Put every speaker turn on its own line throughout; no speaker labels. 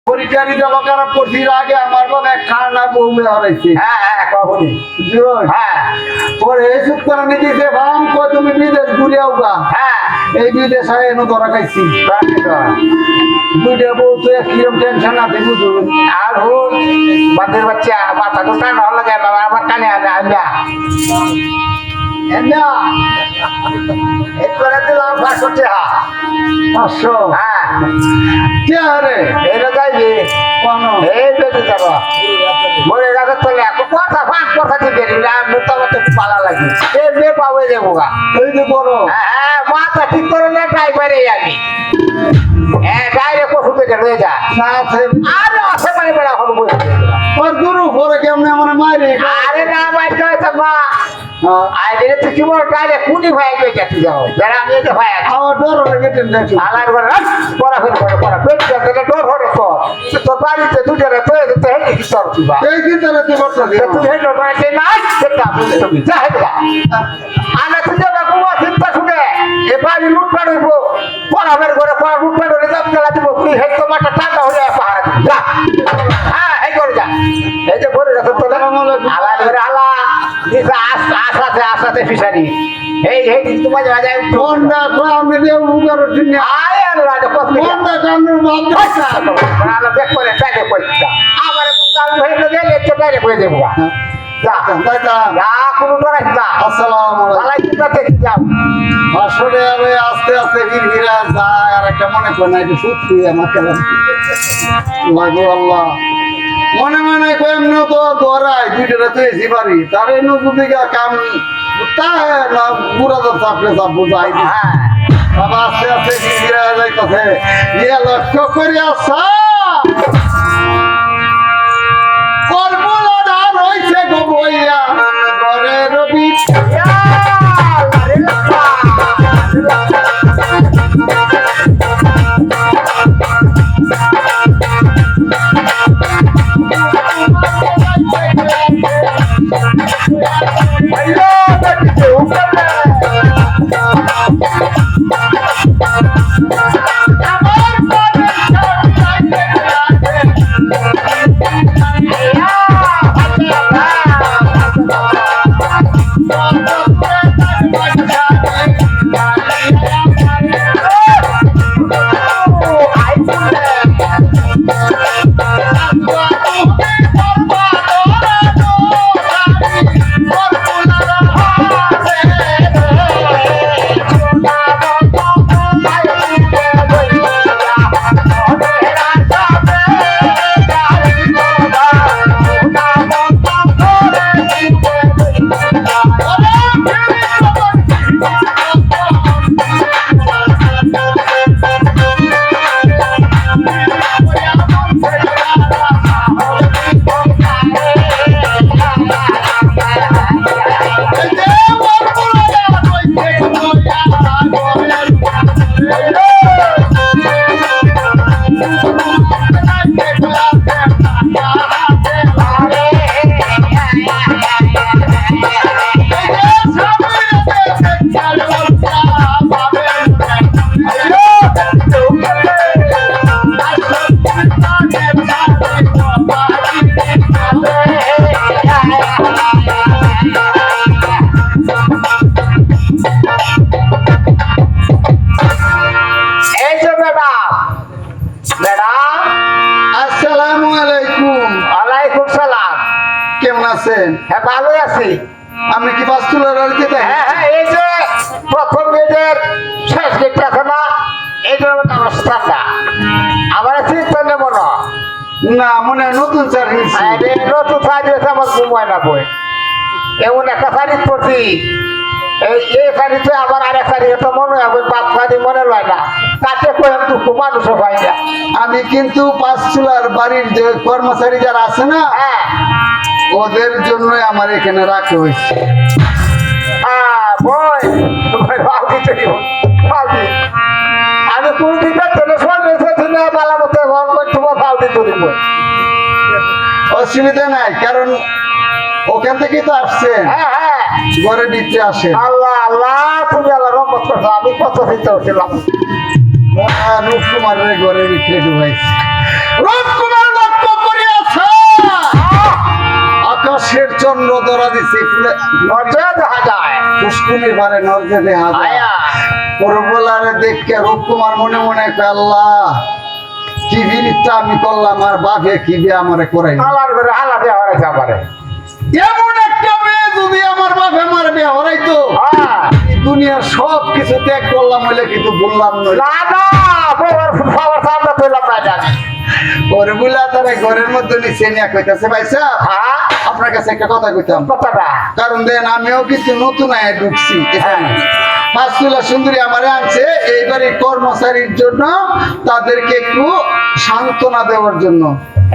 পরীক্ষারই জমা খারাপ করছি আগে আমার বাবা এক খানা বউ হারাইছে।
হ্যাঁ কখনই। হ্যাঁ
পরে এই চুপ করে নিতেছে ভাম কো তুমি বিদেশ ঘুরিয়াও গা।
হ্যাঁ
এই বিদেশ আয় এনে ধরা খাইছি দুইটা বউ তো কিরম টেনশন আছে বুঝুন।
আর হুন বাদের বাচ্চা মাথা তো ঠান্ডা হলো যায় বাবা আমার কানে আনলা
এমনা
এক করে দিলাম 500 টাকা।
500
হ্যাঁ
কে আরে
এটা যাইবি
কোন
এই বেটি যাব মরে গেছে তোলে কথা ফাঁক কথা দিবে আমি তো আমাকে পালা লাগি এই বে পাওয়ে যাবো গা।
এই যে বড়
হ্যাঁ মাথা ঠিক করে নে ড্রাইভারে আমি হ্যাঁ ডাইরেক্ট ওষুধে রয়ে যা
না আছে
আরে আছে মানে বেড়া এখন বসে
ওর গুরু পরে কেমনে মানে মারে
আরে না বাইতে হয় মা আইলে তো কি বল ডাইরেক্ট কুনি ভাই কে যেতে যাও যারা আমি তো ভাই
আমার ডর লাগে টেনশন
আলার করে পড়া ফের পড়া পেট যাতে ডর হরে তো তোর বাড়িতে দুজনে তো এতে হেঁটে কি তোর কিবা
এই কিন্তু রাতে বর্ষা দিও
তুই হেঁটে বাড়িতে না সেটা তুমি যা হেঁটে আনা তুই যাবে কুয়া চিন্তা শুনে এ বাড়ি লুটপাট হইব পড়া ফের করে পড়া লুটপাট হলে যাব গেলা দিব তুই হেঁটে তোমারটা টাকা হয়ে পাহাড় যা হ্যাঁ এই করে যা এই যে করে গেছে তো আলার করে আলা দিশা আসাতে ফিশারি এই তোমার বাজায়
কোনটা আমি দেব উগার দিনে
আয় আল্লাহ কত
কোনটা কানুর বাপ দেখা
আলা দেখ করে টাইলে কইতা আমার কাল হইলো গেলে তো টাইলে কই দেব যা
দাদা
যা কোনো ডরাইস না
আসসালামু আলাইকুম
আলাইকুম দেখি যাও
আসলে আরে আস্তে আস্তে হিরা যায় আর একটা মনে করে না এটা সত্যি আমাকে লাগো আল্লাহ মনে মনে কেমন তো দৌড়াই দুইটা তো এসি পারি তার এই নতুন দিকে কাম তা না বুড়া তো চাপলে চাপ বুঝাই
হ্যাঁ
বাবা আস্তে আস্তে হিরা যাইতেছে ইয়ে লক্ষ্য করে আসা কর্মলাদা রয়েছে গো বইয়া ঘরে রবি আসসালামু আলাইকুম
ওয়ালাইকুম সালাম
কেমন আছেন
হ্যাঁ ভালো আছি
আপনি কি বাস্তুলার আলকে দেন
হ্যাঁ হ্যাঁ এই যে প্রথম গেটের শেষ গেটটা আছে না এইটার মতো আমার স্থানটা আমার চিন্তা নেব না
না মনে হয় নতুন সার্ভিস
আরে নতুন শাড়ি আছে আমার ঘুমায় না বই এমন একটা শাড়ি পরছি এই শাড়িতে আবার আরেক শাড়ি তো মনে হয় বাপ শাড়ি মনে হয় না তাতে কয়েক দুঃখ মানুষও পাই না
আমি কিন্তু পাঁচচুলার বাড়ির যে কর্মচারী যারা আছে না
হ্যাঁ
ওদের জন্যই আমার এখানে রাখা হয়েছে
বই ভাবি তৈরি ভাবি আমি কোন দিকে টেলিফোন এসেছি না বালা মতো তোমার ভাবি তৈরি বই
অসুবিধা নাই কারণ ওখান থেকেই তো আসছেন
হ্যাঁ হ্যাঁ
ঘরে নিতে আসেন
আল্লাহ আল্লাহ তুমি আল্লাহ রহমত করছো আমি কত দিতে হচ্ছিলাম
রূপকুমারের ঘরে রেখে ঢুকাইছি ধরা দিচ্ছে ফুলে
নজর দেখা যায়
পুষ্কুনি পারে নজরে দেখা যায়
আয়া
পরবলারে দেখে রূপকুমার মনে মনে কয়, আল্লাহ কি বিনিটা আমি করলাম আর বাপে কি বিয়ে আমারে করাই
আলার করে আলা দেওয়া হয়েছে আমারে
এমন একটা মেয়ে যদি আমার বাপে আমার বিয়ে হরাইতো এই দুনিয়ার সব কিছু ত্যাগ করলাম বলে কিন্তু বললাম না
না না বাবার বাবার সামনে পেলাম না জানি
ওরে বুলা তারা ঘরের মধ্যে নিচে নিয়ে কইতাছে ভাই সাহেব
হ্যাঁ
আপনার কাছে একটা কথা কইতাম
কথাটা
কারণ দেন আমিও কিন্তু নতুন আয় ঢুকছি এখানে পাঁচতুলা সুন্দরী আমারে আনছে এইবারে কর্মচারীর জন্য তাদেরকে একটু সান্ত্বনা দেওয়ার জন্য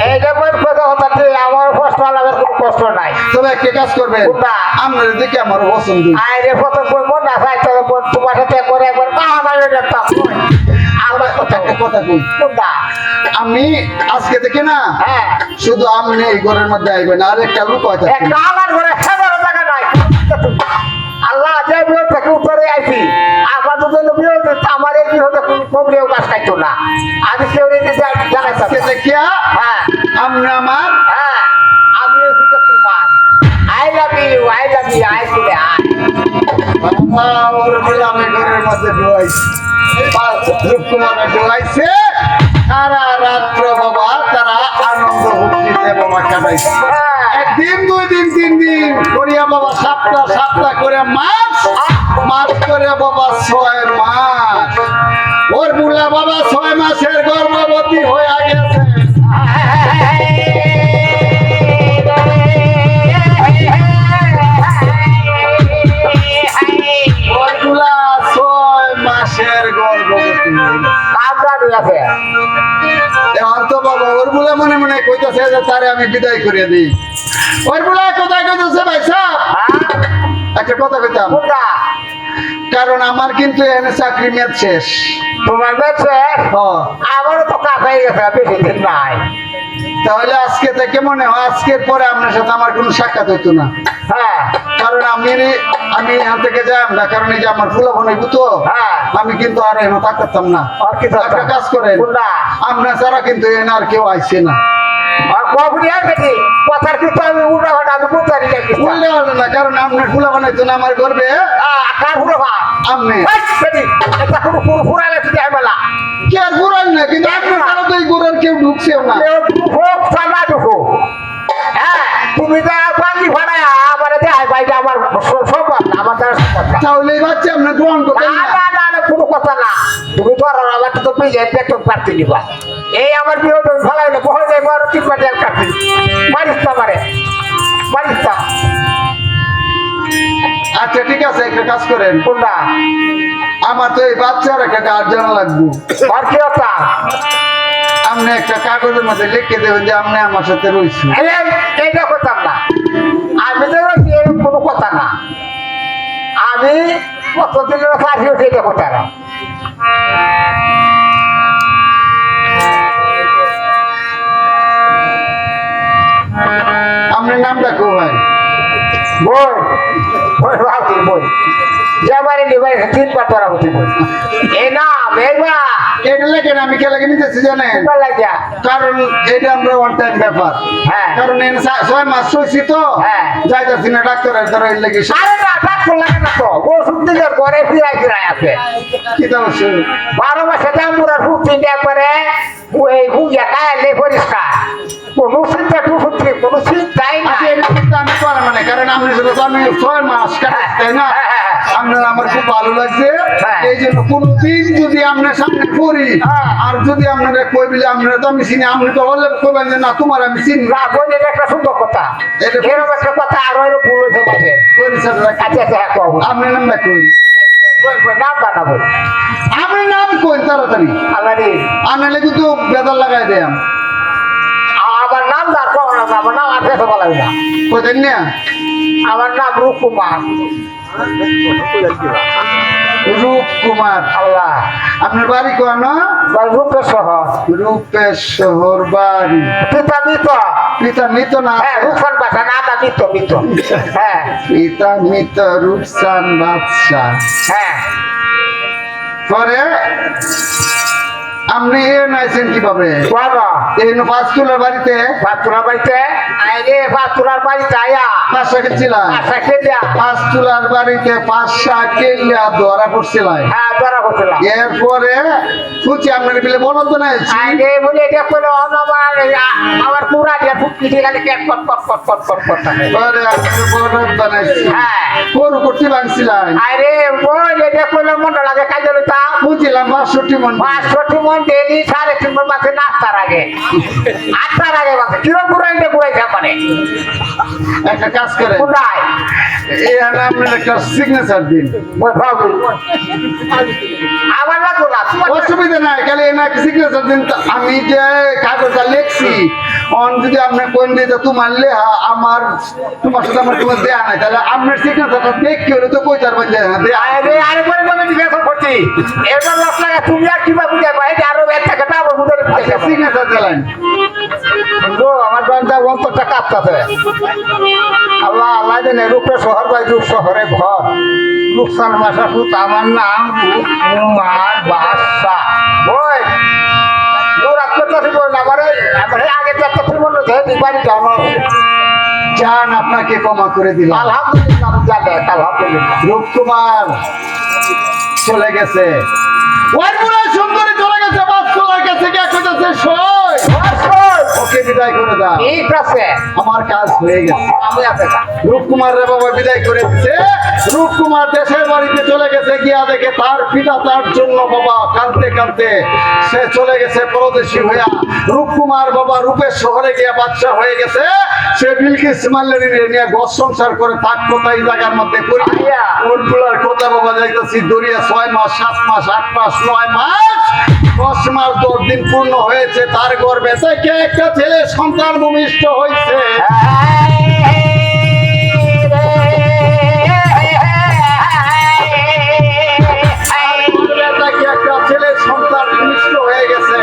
এই যে কথা হচ্ছে আমার কষ্ট লাগার কোনো কষ্ট নাই
তবে একটা কাজ করবেন
কোনটা?
আপনার দেখে আমার পছন্দ
আরে প্রথম মন না চাই তো তোমার সাথে করে একবার আমার যেতাম আমার কথা
একটা কথা কই
কোনটা
আমি আজকে থেকে না
হ্যাঁ
শুধু আপনি এই ঘরের মধ্যে আইবেন আর একটা লোক হয়তো
একটা আমার ঘরে সাধারণ জায়গা নাই আল্লাহ যে বিয়ে থেকে উপরে আইছি আপাতত বিয়ে আমার এই বিয়ে কোনো কমরেও গাছ খাইতো না আমি কেউ জানাইতাম
আজকে দেখিয়া
হ্যাঁ
আপনি আমার
হ্যাঁ আমি হচ্ছে তোমার আই লাভ ইউ আই তুলে
বাবা ওর বলে আমি ঘরের মধ্যে ঢুকাইছি রূপকুমারে ঢুকাইছে সারা রাত্র বাবা তারা আনন্দ ভক্তিতে বাবা কাটাইছে একদিন দুই দিন তিন দিন করিয়া বাবা সাতটা করে মাছ করে বাবা 6 মাস ওর বুলা বাবা 6 মাসের গর্ভবতী হয়ে গেছে ওর বুলা 6 মাসের গর্ভবতী হয়ে গেছে এখন তো বাবা ওর বুলা মনে মনে কইতাছে যে তারে আমি বিদায় করে দিই ওর বুলা কোথায় কইতাছে ভাই সাহেব একটা কথা কইতাম কারণ আমার কিন্তু এখানে চাকরি মেয়াদ শেষ
তোমার কাছে আমারও তো কাজ হয়ে গেছে বেশি দিন নাই
তাহলে আজকে থেকে মনে হয় আজকের পরে আপনার সাথে আমার কোনো সাক্ষাৎ হইতো না
হ্যাঁ
কারণ আমি এখান থেকে যাই না কারণ এই যে আমার ফুলা বনাইব তো
হ্যাঁ
আমি কিন্তু আর এখানে থাকতাম না
আর কি
একটা কাজ করেন আপনার ছাড়া কিন্তু এখানে আর কেউ আইছে না
আর কবরি আর বেটি কথার কিন্তু আমি উল্টা ঘটা আমি বুঝতে পারি
বললে হবে না কারণ আপনার ফুলা বানাইতো না আমার গর্বে
কার পুরো ভাব
আপনি
বেটি এটা কোনো পুরো পুরালে তুই বেলা
কি আর ঘুরান না কিন্তু আপনার ছাড়া তো এই ঘুরার কেউ ঢুকছেও না
হোক সামনা ঢুকো হ্যাঁ তুমি যা বাঙ্গি ভাড়ায় আমার দেয় ভাইটা আমার সম্ভব না আমার দ্বারা সম্ভব না
তাহলে এই বাচ্চা আপনার গ্রহণ করবেন
না
না
না না কোনো কথা না তুমি তো আর আমার তো পেয়ে পেট্রোল পারতে নিবা এই আমার বিয়ে তো ভালো হলো বহল যাই বড় 3 মাস কাটতে মারিস তো আমারে মারিস তো
আচ্ছা ঠিক আছে একটা কাজ করেন
কোনটা
আমার তো এই বাচ্চার একটা গার্জেন লাগবে
আর কি কথা
আপনি একটা কাগজের মধ্যে লিখে দেবেন যে আপনি আমার সাথে রয়েছেন
এইটা করতাম না আমি তো কোনো কথা না আমি কতদিনের কাজ হয়েছে এটা কথা না
আপনার নামটা কেউ ভাই
বই বই ভাবছি বই যাবারে নিবাই 3 বার ধরা হচ্ছে বই এই না মেঘা
এটা লেখেন আমি কে লেগে নিতেছি জানেন
লাগিয়া
কারণ এটা আমরা ওয়ান টাইম ব্যাপার
হ্যাঁ
কারণ 6 মাস হয়েছি তো
হ্যাঁ
যাইতেছি না ডাক্তারের দ্বারা এর লেগে
আরে না ডাক্তার লাগে না তো ওষুধ দিলে ঘরে ফিরাই আছে
কি সমস্যা
12 মাসে দামুরা ফুট তিনটা করে ওই হুইয়া কায়ালে পরিষ্কার কোনো চিন্তা টুফুত্রি কোনো চিন্তাই না
আচ্ছা এটা কিন্তু আমি করার মানে কারণ আপনি সাথে তো আমি 6 মাস কাটাচ্ছি তাই না আপনার আমার খুব ভালো লাগছে এই জন্য কোনোদিন যদি আপনার সামনে পড়ি আর যদি আপনারা কই বলে আপনারা তো আমি চিনি আপনি তো বললে কইবেন যে না তোমার আমি চিনি
না বলে একটা সুন্দর কথা
এটা
এরকম একটা কথা আরো এরকম ভুল হয়েছে মাঝে
পরিচয় রাখি।
আচ্ছা আচ্ছা হ্যাঁ কব
আপনার নামটা কই
নাম বানাবো
আপনার নাম কই তাড়াতাড়ি
আল্লাহ রে
আনালে কিন্তু বেদাল লাগাই দেয়
আমার নাম দাঁড় পাবো না আমার নাম আর পেতে বলা না
কইতেন না
আমার নাম রূপকুমার
রূপকুমার
আল্লাহ
আপনার বাড়ি কোন
রূপের শহর
রূপের শহর বাড়ি
পিতা মিত
পিতা মৃত না
হ্যাঁ রূপসান বাসা না না মিত মিত হ্যাঁ
পিতা মৃত রূপসান বাদশাহ
হ্যাঁ
পরে আপনি এ নাইছেন কিভাবে
বাবা
এই পাঁচতুলার বাড়িতে
বাতুরা বাড়িতে আরে বাতুরার বাড়িতে আয়া
পাঁচশা খেয়েছিলাম
আশা খেলিয়া
পাঁচতুলার বাড়িতে পাঁচশা কেলিয়া ধরা পড়ছিলাম
হ্যাঁ ধরা করছিলাম
এরপরে শুনছি আপনার বিলে বলতো না
আরে বলে এটা করলো আমার পুরা দিয়ে ফুটকি দিয়ে খালি ক্যাট পট পট পট পট পট পট হ্যাঁ
গরু করতে ভাঙছিলাম
আরে বলে এটা করলো মনটা লাগে কাজে লইতা
বুঝছিলাম 62 মন
65 মন ডেলি 3.5 মন মাসে নাস্তার আগে 8টার আগে মাসে কিরম ঘুরাইছে মানে
একটা কাজ করে
কোথায়
এই আপনার একটা সিগনেচার দিন
ওই ভাবি আমার লাগলো না
অসুবিধা নাই খালি এনাকে সিগনেচার দিন আমি যে কাগজটা লিখছি অন যদি আপনি কোন দিয়ে তোমার লেহা আমার তোমার সাথে আমার কোনো দেয়া নাই তাহলে আপনার সিগনেচারটা দেখি হলে তো কই তারবেন যে
আরে আরে পরে আমি জিজ্ঞাসা করছি এবার লাখ লাগা তুমি আর কিবা বুঝাই পাই আরো এক টাকাটা আবার বুঝাই
সিগনেচার দিলেন
গো আমার বান্দা অন্তরটা কাঁপতাছে আল্লাহ আল্লাহ জানে রূপে শহর বাই রূপ শহরে ঘর রূপসান মাসা সুত আমার নাম রূপকুমার বাদশা ওই দূর আত্মচাষী করে না আমার আগে তো একটা ফিল্ম ধরে বাড়িটা আমার
জান আপনাকে ক্ষমা করে দিলাম
আলহামদুলিল্লাহ জানে আলহামদুলিল্লাহ
রূপকুমার চলে গেছে ওই বুড়া সুন্দরী চলে গেছে বাচ্চার কাছে কে কইতাছে সই ওকে বিদায় করে দাও
ঠিক আছে
আমার কাজ হয়ে গেছে
আমি আছে
রূপকুমার রে বাবা বিদায় করে দিছে রূপকুমার দেশের বাড়িতে চলে গেছে গিয়া দেখে তার পিতা তার জন্য বাবা কাঁদতে কাঁদতে সে চলে গেছে পরদেশী হইয়া রূপকুমার বাবা রূপের শহরে গিয়া বাদশা হয়ে গেছে সে বিলকিস মাল্লারি নিয়ে ঘর সংসার করে তাক কোথায় জায়গার মধ্যে করি ওরগুলার কথা বাবা যাইতেছি দরিয়া 6 মাস 7 মাস 8 মাস 9 মাস 10 মাস 10 দিন পূর্ণ হয়েছে তার গর্ভে থেকে একটা ছেলে সন্তান ভূমিষ্ঠ হয়েছে একটা ছেলে সন্তান ভূমিষ্ঠ হয়ে গেছে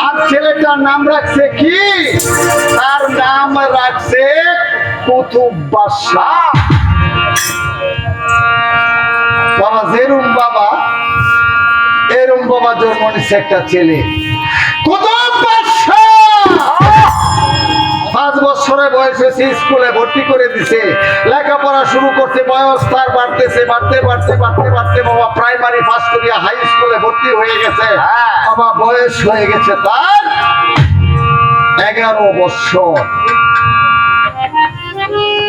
আর ছেলেটার নাম রাখছে কি তার নাম রাখছে কুতুব বাদশাহ বাবা যেরুম বাবা এরম বাবা জন্ম নিচ্ছে একটা ছেলে কুতুব বাদশাহ 5 বছরের বয়স হয়েছে স্কুলে ভর্তি করে দিছে লেখাপড়া শুরু করতে বয়স তার বাড়তেছে বাড়তে বাবা প্রাইমারি পাস করিয়া হাই স্কুলে ভর্তি হয়ে গেছে বাবা বয়স হয়ে গেছে তার 11 বছর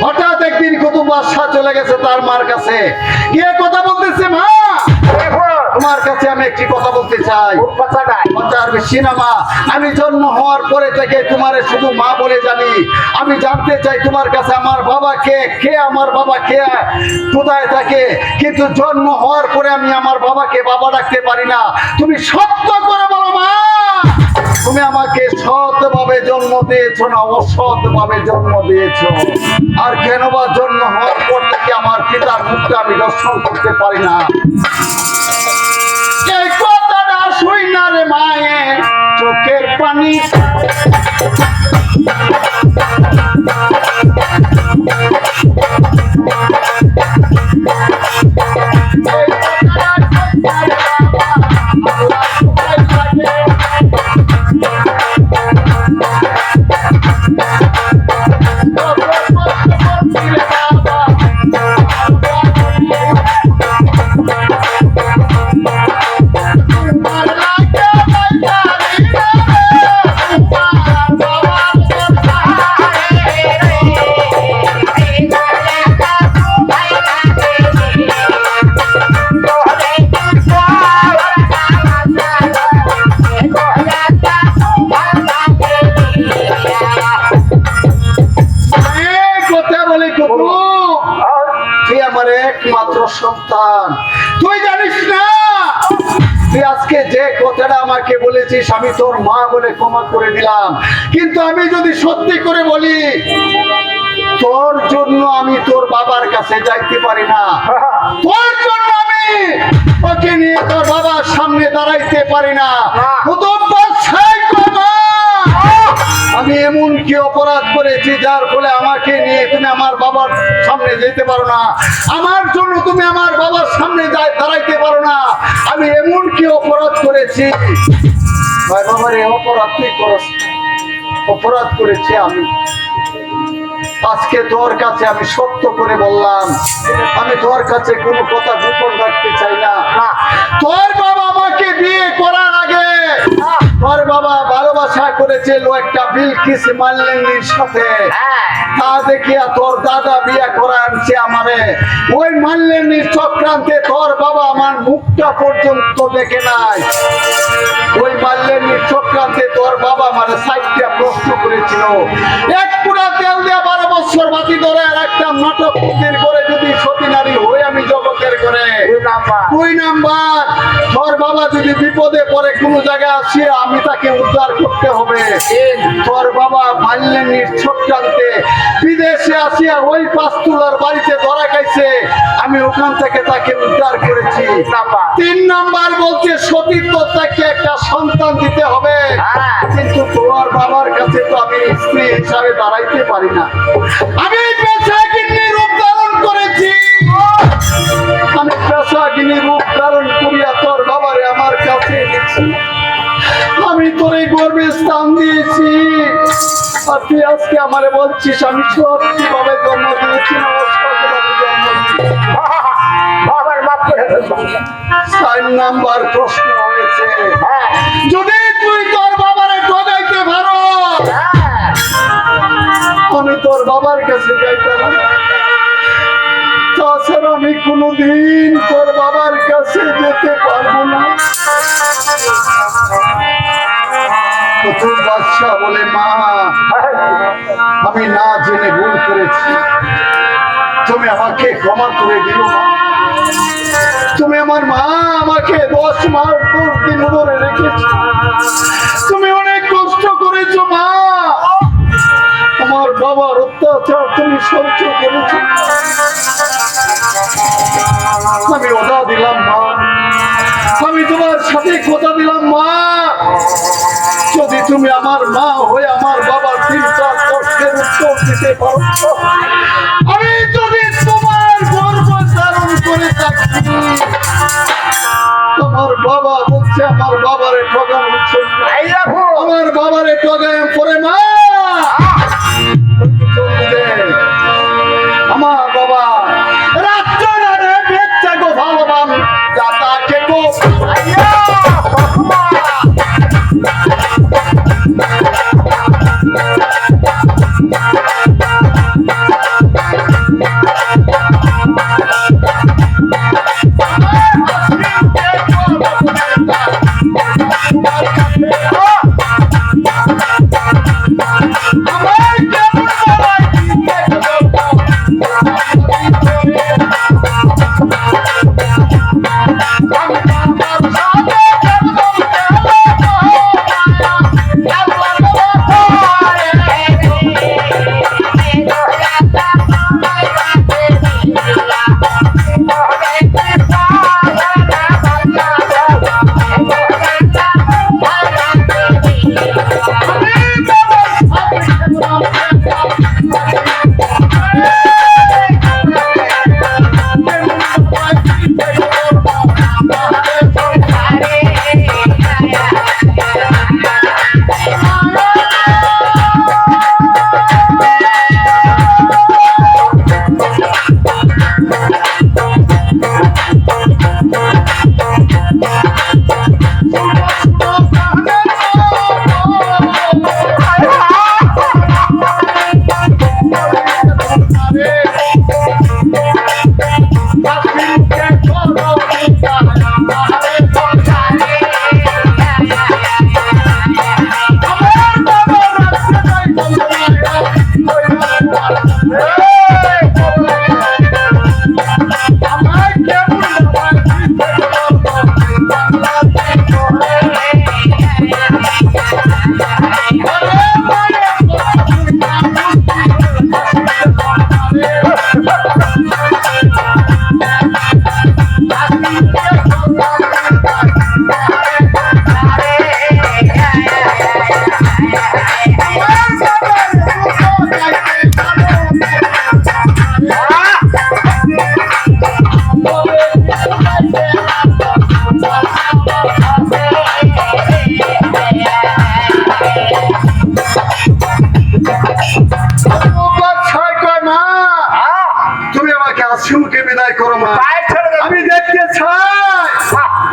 হঠাৎ একদিন কুতুব বাদশাহ চলে গেছে তার মার কাছে গিয়ে কথা বলতেছে মা তোমার কাছে আমি একটি কথা বলতে চাই কথার বেশি না মা আমি জন্ম হওয়ার পরে থেকে তোমার শুধু মা বলে জানি আমি জানতে চাই তোমার কাছে আমার বাবা কে আমার বাবা কে কোথায় থাকে কিন্তু জন্ম হওয়ার পরে আমি আমার বাবাকে বাবা ডাকতে পারি না তুমি সত্য করে বলো মা তুমি আমাকে সৎভাবে জন্ম দিয়েছো না অসৎভাবে জন্ম দিয়েছো আর কেন বা জন্ম হওয়ার পর থেকে আমার পিতার মুখটা আমি দর্শন করতে পারি না এই কথাটা শুই না রে মায়ের চোখের পানি একমাত্র সন্তান তুই জানিস না তুই আজকে যে কথাটা আমাকে বলেছিস আমি তোর মা বলে ক্ষমা করে দিলাম কিন্তু আমি যদি সত্যি করে বলি তোর জন্য আমি তোর বাবার কাছে যাইতে পারি না তোর জন্য আমি ওকে নিয়ে তোর বাবার সামনে দাঁড়াইতে পারি না আমি এমন কি অপরাধ করেছি যার ফলে আমাকে নিয়ে তুমি আমার বাবার সামনে যেতে পারো না আমার জন্য তুমি আমার বাবার সামনে দাঁড়াইতে পারো না আমি এমন কি অপরাধ করেছি ভাই বাবার এই অপরাধ তুই করস, অপরাধ করেছি আমি। আজকে তোর কাছে আমি সত্য করে বললাম, আমি তোর কাছে কোনো কথা গোপন রাখতে চাই না। তোর বাবা আমাকে বিয়ে করার আগে তোর বাবা ভালোবাসা করেছিল একটা বিলকিস মাল্লিনীর সাথে। তা দেখিয়া তোর দাদা বিয়ে করে আনছে আমারে। ওই মাল্লিনীর চক্রান্তে তোর বাবা আমার মুখটা পর্যন্ত দেখে নাই। ওই মাল্লিনীর চক্রান্তে তোর বাবা মানে সাইডটা প্রশ্ন করেছিল, এক পুরা তেল দিয়ে 12 বছর বাতি ধরে আর একটা নাটক করে যদি সতী নারী হই আমি জগতের করে 2 নাম্বার। তোর বাবা যদি বিপদে পড়ে কোনো জায়গায় আসে আমি তাকে উদ্ধার করতে হবে। তোর বাবা মাল্লিনীর চক্রান্তে বিদেশে আসিয়া ওই 5 তুলার বাড়িতে ধরা খাইছে, আমি ওখান থেকে তাকে উদ্ধার করেছি। 3 নাম্বার বলছে সতীত্ব তাকে একটা সন্তান দিতে হবে, কিন্তু তোমার বাবার কাছে তো আমি স্ত্রী হিসাবে দাঁড়াইতে পারি না। আমি পেশাগিনী রূপ ধারণ করেছি, আমি পেশাগিনী রূপ ধারণ করিয়া তোর বাবারে আমার কাছে এনেছি। আমি তোর এই গর্বে স্থান দিয়েছি, আর তুই আজকে আমারে বলছিস আমি সত্যি ভাবে জন্ম দিয়েছি না অসৎভাবে জন্ম দিয়েছি।
বাবার মাপ করে ফেলবো।
4 নাম্বার প্রশ্ন হয়েছে, যদি তুই তোর বাবারে ঠকাইতে পারো আমি তোর বাবার কাছে যাইতাম, তাছাড়া আমি কোনোদিন তোর বাবার কাছে যেতে পারবো না। প্রথম বাদশা বলে, মা আমি না জেনে ভুল করেছি, তুমি আমাকে ক্ষমা করে দিও মা। তুমি আমার মা, আমাকে 10 মাস 10 দিন ধরে রেখেছো, তুমি অনেক কষ্ট করেছো মা। আমার বাবার অত্যাচার তুমি সহ্য করেছো, আমি ওটা দিলাম মা, আমি তোমার সাথে কথা দিলাম মা, যদি তুমি আমার মা হয়ে আমার বাবার 3-4 কষ্টের উত্তর দিতে পারো, আমি যদি তোমার গর্ব ধারণ করে থাকি। তোমার বাবা বলছে আমার বাবারে ঠগানো হচ্ছে, আমার বাবারে ঠগায় পরে মা আমার বাবা রাত্রে বেচা গো ভালোবান যাতাকে গো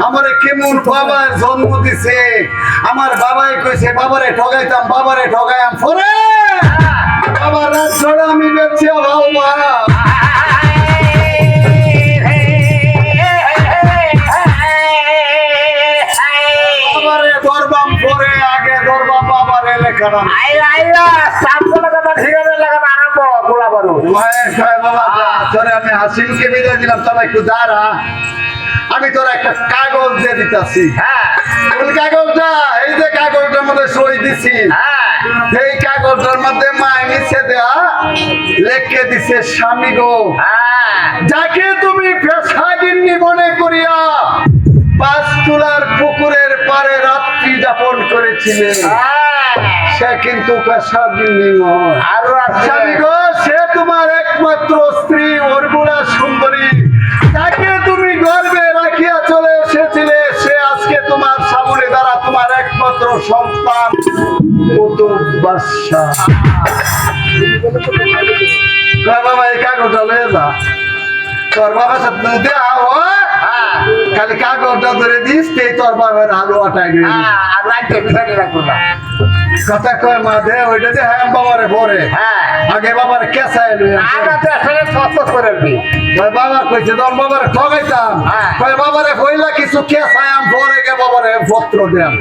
আমারে কেমন বাবার জন্ম দিছে আমার বাবাই কইছে বাবারে ঠগাইতাম পরে বাবার রাজ্যটা আমি বেঁচে ভালবা বাবারে ধরবাম পরে আগে ধরবাম বাবারে লেখাটা আমি হাসিমকে বিদায় দিলাম তবে একটু দাঁড়া আমি তোর একটা কাগজ দিয়ে দিতেছি ওই কাগজটা এই যে কাগজটার মধ্যে সই দিছি এই কাগজটার মধ্যে মায় নিচে দেয়া লেখকে দিছে স্বামী গো যাকে তুমি পেশাগিন্নি মনে করিয়া 5 তুলার পুকুরের পারে রাত্রি যাপন করেছিলে সে কিন্তু পেশাগিন্নি নয় আর স্বামী গো সে তোমার একমাত্র স্ত্রী উর্বরা সুন্দরী তাকে তুমি গর্বে রাখিয়া চলে এসেছিলে সে আজকে তোমার সামনে দ্বারা তোমার একমাত্র সন্তান কুতুব বাদশাহ বাবা এই কাগজটা লয়ে যা তোর বাবার সাথে দেয়া খালি কাগজটা ধরে দিস তোর বাবার আলু আটাই কথা কয় মা দে ওইটা দে হ্যাঁ বাবারে পরে আগে বাবার কেসাই বাবা কইছে তোর বাবারে ঠগাইতাম কয় বাবারে কইলা কিছু কেসায়াম পরে গে বাবারে পত্র দেন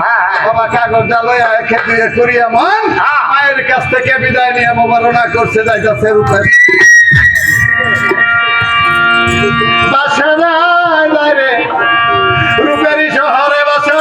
বাবা কাগজটা লইয়া খেতে করিয়া মন মায়ের কাছ থেকে বিদায় নিয়ে বাবা রওনা করছে যাইতাছে রূপে বাসা যায় রে রূপেরই শহরে বাসা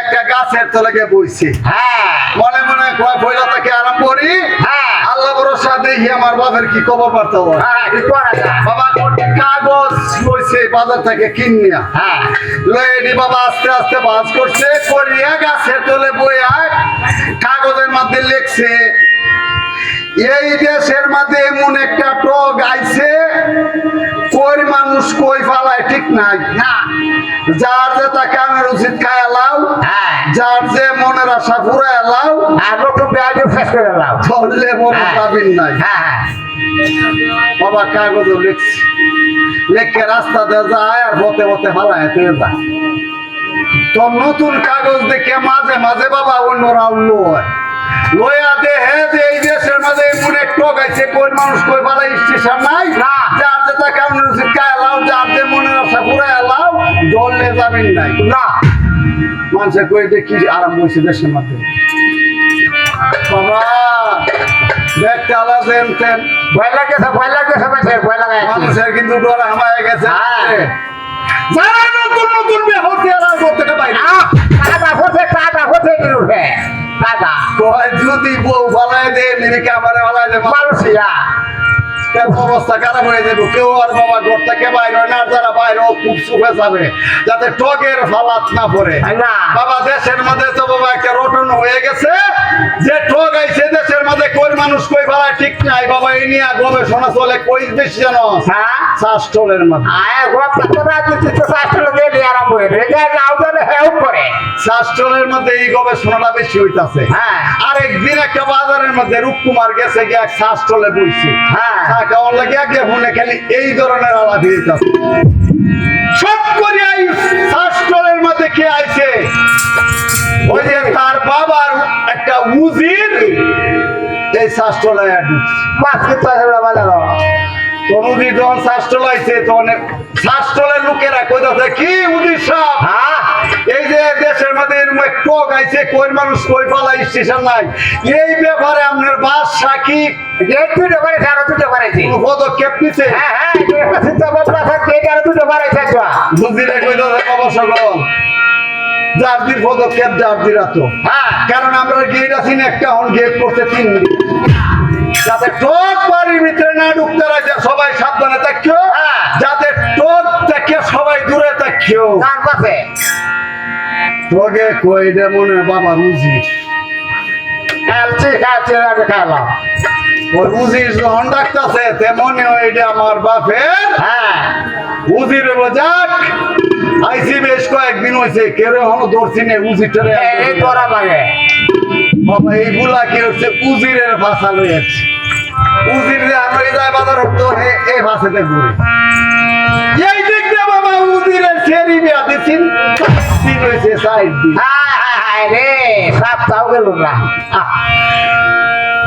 একটা গাছের তলে গিয়ে বইছে মনে মনে কয় বইলা তাকে আরাম করি আল্লাহ ভরসা দেখি আমার বাপের কি খবর পারতে বাবা কাগজ লইছে বাজার থেকে কিনিয়া লইনি বাবা আস্তে আস্তে বাজ করছে করিয়া গাছের তলে বইয়া কাগজের মধ্যে লিখছে এই দেশের মধ্যে এমন একটা টক আইছে কই মানুষ কই ফালায় ঠিক নাই না যার যে তাকে আমের উচিত খায় লাও যার যে মনের আশা পুরা লাও আর নতুন ব্যাগে শেষ করে লাও চললে মনে পাবেন নাই বাবা কাগজ লিখছে লেখে রাস্তা দিয়ে যায় আর বতে বতে ফালায় তুই যায় তো নতুন কাগজ দেখে মাঝে মাঝে বাবা অন্যরা উল্লো হয় লয়া দেহে যে এই দেশের মাঝে এমন এক টক আছে কোন মানুষ কই বালা স্টেশন নাই যার যে তাকে আমরা উচিত খায় লাও যার যে মনের আশা পুরা লাও দললে যাবেন নাই না মানুষের কই দেখি আরাম হয়েছে দেশের মধ্যে বাবা দেখতে আলাদা এমতেন ভয় লাগেছে ভয় লাগায় মানুষের কিন্তু ডর হামায় গেছে যারা নতুন নতুন বে হতে আর করতে পারে কাটা হতে কি উঠে কাটা কয় যদি বউ বলায় দে নিরিকে আমারে বলায় দে মানুষিয়া কেন অবস্থা খারাপ হয়ে যাবে কেউ আর বাবা ঘর থেকে বাইরে হয় না যারা বাইরে খুব সুখে যাবে যাতে টগের ফালাত না পড়ে বাবা দেশের মধ্যে তো বাবা একটা রটন হয়ে গেছে যে ঠগ আইছে দেশের মধ্যে কোন মানুষ কই ফেলায় ঠিক নাই বাবা, এই নিয়ে গবেষণা চলে। কই বেশি জানো?
হ্যাঁ
শাস্ত্রের মধ্যে।
আয় গপ তো রাজনীতি তো শাস্ত্র দিয়ে আরম্ভ হয়ে যায় নাও জানে হেল্প করে।
শাস্ত্রের মধ্যে এই গবেষণাটা বেশি হইতাছে।
হ্যাঁ
আর একদিন একটা বাজারের মধ্যে রূপকুমার গেছে গিয়ে এক শাস্ত্রলে বইছে,
হ্যাঁ
খাওয়ার লাগে গিয়ে ফোনে খালি এই ধরনের আলাপ হইতাছে। সব করে এই শাস্ত্রের মধ্যে কে আইছে? ওই যে তার বাবার একটা উজির এই শাস্ত্রলে ঢুকছে।
মাছ কিন্তু আছে বাজারও।
তনুদি যখন শাস্ত্র লাইছে তখন শাস্ত্রের লোকেরা কইতাছে কি উজির সাহেব,
হ্যাঁ
এই যে দেশের মধ্যে এরকম টক আইছে, কই মানুষ কই পালা স্টেশন নাই, এই ব্যাপারে আপনার বাদশা কি
গেট দুটো করেছে আরো দুটো করেছি।
কোনো পদক্ষেপ নিছে?
হ্যাঁ হ্যাঁ এটা চিন্তা ভাবনা থাকবে এটা আরো দুটো করেছে একটা।
বুঝিলে কইতাছে বাবা সকল জার্দির পদক্ষেপ জার্দিরা তো,
হ্যাঁ
কারণ আমরা গেট আছি না একটা, এখন গেট করতে 3 মিনিট, যাতে টক বাড়ির ভিতরে না ঢুকতে রাখে সবাই সাবধানে থাকিও,
হ্যাঁ।
যাতে টক থেকে সবাই দূরে থাকিও।
তার পাশে
তোকে কই দে মনে হয় বাবা রুজি,
খেলছি খেলছি আমি খেলাম।
ওই উজির যখন ডাকতেছে তেমনি ওইটা আমার বাপের
হ্যাঁ
উজির যাক আইসি বেশ কয়েকদিন হয়েছে, কেউ এখনো ধরছি না উজিরটারে।
এই করা লাগে
বাবা এইগুলা কি হচ্ছে উজিরের ভাষা লইয়াছে, উজির যে আনোই যায় বাজার তো এই ভাষাতে ঘুরে এই দিক দিয়ে বাবা উজিরের ফেরি বিয়া দিচ্ছেন দিন হয়েছে 4 দিন।
হায় হায় হায় রে সব তাও গেল না।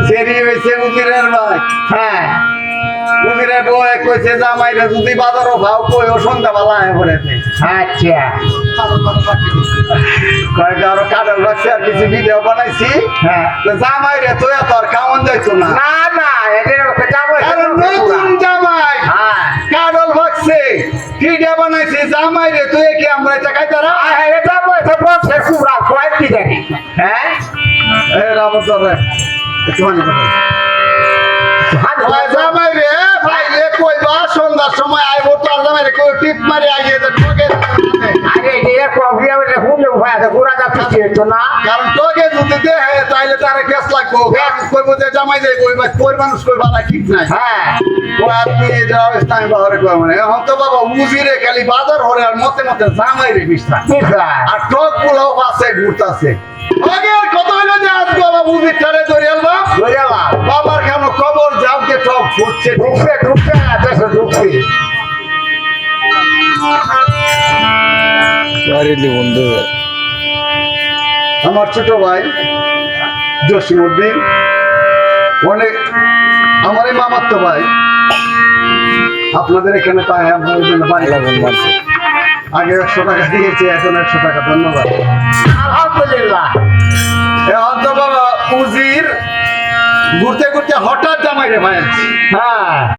ফেরি হয়েছে উজিরের ভাই,
হ্যাঁ
উজিরের বউ কইছে জামাইরে যদি বাজারও ভাও কই ও সন্ধ্যাবেলা আয় পড়েছে
আচ্ছা
কয়েক আরো কাটাল রাখছে আর কিছু ভিডিও বানাইছি।
হ্যাঁ
তো জামাইরে তো এত আর খাওয়ান যাইতো না,
না না এদের যাবো
কারণ নতুন জামাই
হ্যাঁ
কাডল ভাগছে ভিডিও বানাইছি জামাইরে তো একে আমরা এটা খাইতারা
যাবো বলছে কুমড়া কয়েকটি জানি। হ্যাঁ
এ রামচর রে একটুখানি জামাই রে ভাইলে কইবা সন্ধ্যার সময় আইবো তোর জামাই রে কই টিপ মারি আইয়ে তো ঠকে
আরে এর কফি আমি হুমলে ভাই গুড়া যা পিছিয়ে তো না।
কারণ তোকে যদি দে তাইলে তারে কেস লাগবো, কইবো যে জামাই যাই কইবা কই মানুষ কই বালা ঠিক নাই।
হ্যাঁ
ও আপনি যাও স্থানীয় বাজারে কই মানে এখন তো বাবা উজিরে খালি বাজার হরে আর মতে মতে জামাই রে বিস্তার
বুঝলা
আর টক গুলো পাশে ঘুরতাছে। আগে আর কত হইলো যে আজ বাবা উজির টারে ধরে আলবা
বুঝলা
বাবার কেন কবর যাবকে টক ফুটছে
ঢুকছে ঢুকছে দেশে ঢুকছে।
বন্ধু
আমার ছোট ভাই জসিমউদ্দিন অনেক আমার এই মামাতো ভাই আপনাদের এখানে পায় আপনাদের জন্য বাড়ি আগে 100 টাকা দিয়েছে এখন 100 টাকা ধন্যবাদ।
আলহামদুলিল্লাহ
এখন তো বাবা উজির ঘুরতে ঘুরতে হঠাৎ জামাই রে ভাই
হ্যাঁ